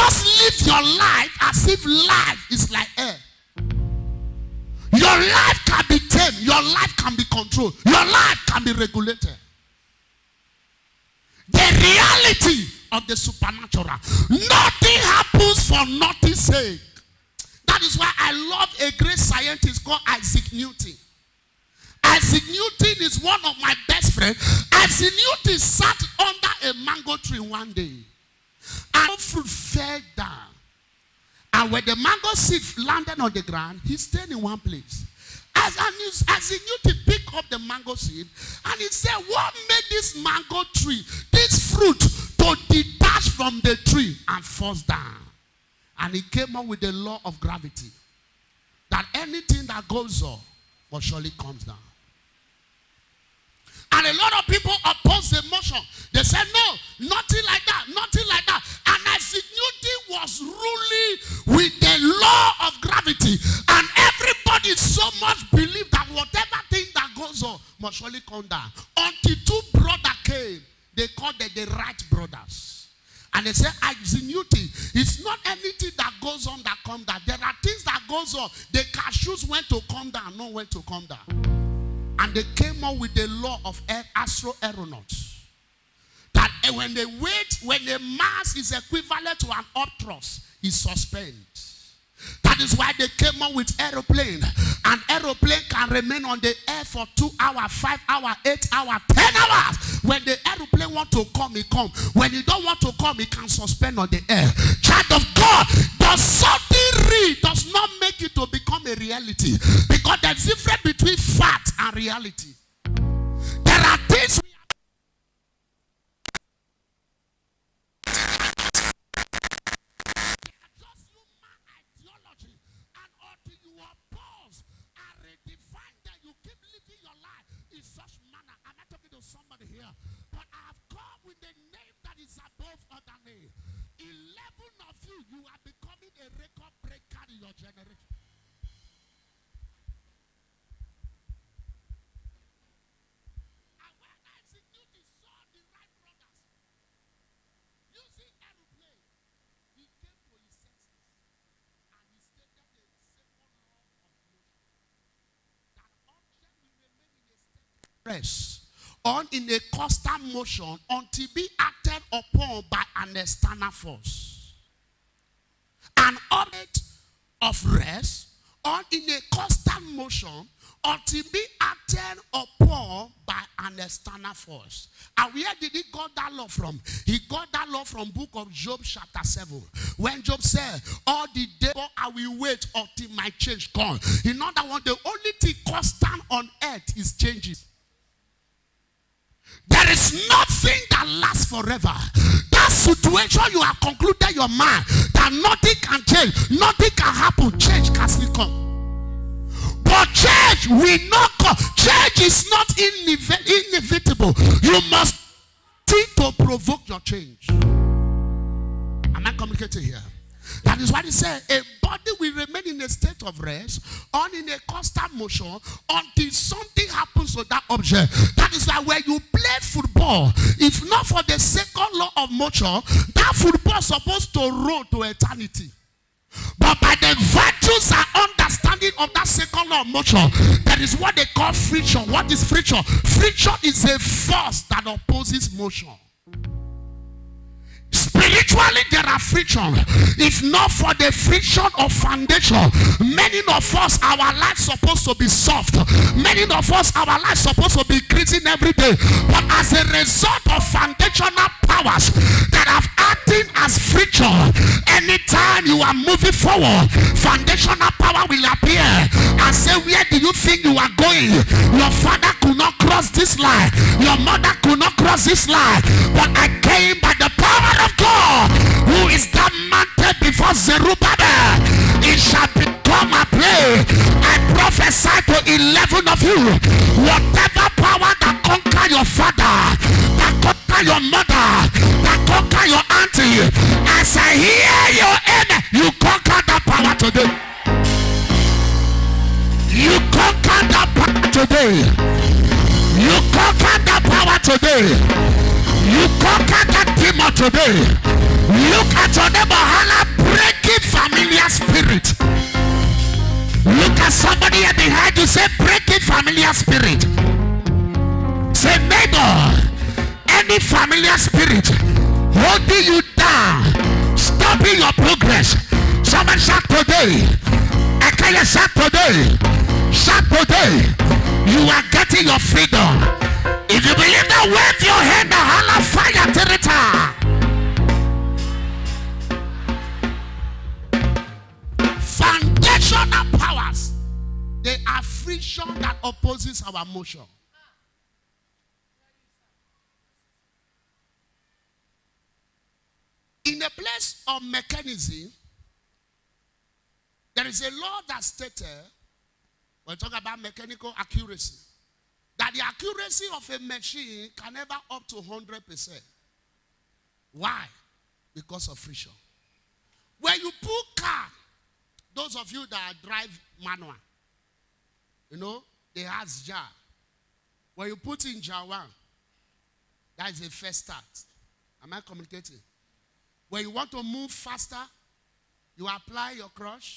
just live your life as if life is like air. Your life can be tamed. Your life can be controlled. Your life can be regulated. The reality of the supernatural. Nothing happens for nothing's sake. That is why I love a great scientist called Isaac Newton. Isaac Newton is one of my best friends. Isaac Newton sat under a mango tree one day. And fruit fell down. And when the mango seed landed on the ground, he stayed in one place. As Isaac Newton picked up the mango seed, and he said, what made this mango tree, this fruit, to detach from the tree and fall down? And he came up with the law of gravity. That anything that goes up will surely comes down. And a lot of people oppose the motion. They said, no, nothing like that, nothing like that. And Isaac Newton was ruling with the law of gravity. And everybody so much believed that whatever thing that goes on must surely come down. Until two brothers came. They called them the Wright brothers. And they said, Isaac Newton, it's not anything that goes on that comes down. There are things that goes on. They can choose when to come down, not when to come down. And they came up with the law of astro-aeronauts. That when the weight, when the mass is equivalent to an upthrust, it suspends. That is why they came up with aeroplane. An aeroplane can remain on the air for 2 hours, 5 hours, 8 hours, 10 hours. When the aeroplane wants to come, it comes. When it don't want to come, it can suspend on the air. Child of God, does something real does not make it to become a reality. Because there's a difference between fact and reality. There are things we somebody here, but I have come with a name that is above other name. 11 of you, you are becoming a record breaker in your generation. And when Isaac Newton saw the Wright brothers using aeroplane, he came to his senses and he stated the second law of motion. That object will remain in a state of rest on in a constant motion until be acted upon by an external force. An object of rest on in a constant motion until be acted upon by an external force. And where did he got that law from? He got that law from book of Job chapter 7. When Job said, all the day I will wait until my change comes. In other words, the only thing constant on earth is changes. There is nothing that lasts forever. That situation you have concluded your mind that nothing can change, nothing can happen, change can still come. But change will not come. Change is not inevitable. You must think to provoke your change. Am I communicating here? That is why he said a body will remain in a state of rest or in a constant motion until something happens to that object. That is why when you play football, if not for the second law of motion, that football is supposed to roll to eternity. But by the virtues and understanding of that second law of motion, there is what they call friction. What is friction? Friction is a force that opposes motion. Spiritually, there are friction. If not for the friction of foundation, many of us, our lives supposed to be soft. Many of us, our lives supposed to be increasing every day. But as a result of foundational powers that have acting as friction, anytime you are moving forward, foundational power will appear and say, where do you think you are going? Your father could not cross this line. Your mother could not cross this line. But I came by the power of God, who is that mountain before Zerubbabel. It shall become a play. I prophesy to 11 of you, whatever power that conquer your father, that conquer your mother, that conquer your auntie, as I hear your amen, you conquer that power today. You conquer that power today. You conquer that power today. You conquer that demon today. Look at your neighbor, holla at somebody here behind you. Say, breaking familiar spirit. Say, neighbor, any familiar spirit holding you down, stopping your progress. Someone shout today. I can you shout today. Shout today. You are getting your freedom. If you believe that, wave your hand and holler fire territory. Foundational powers. They are friction that opposes our motion. In the place of mechanism, there is a law that stated, when we talk about mechanical accuracy, that the accuracy of a machine can never up to 100%. Why? Because of friction. When you put car, those of you that drive manual, you know, they has jar. When you put in jar 1, that is a first start. Am I communicating? When you want to move faster, you apply your clutch.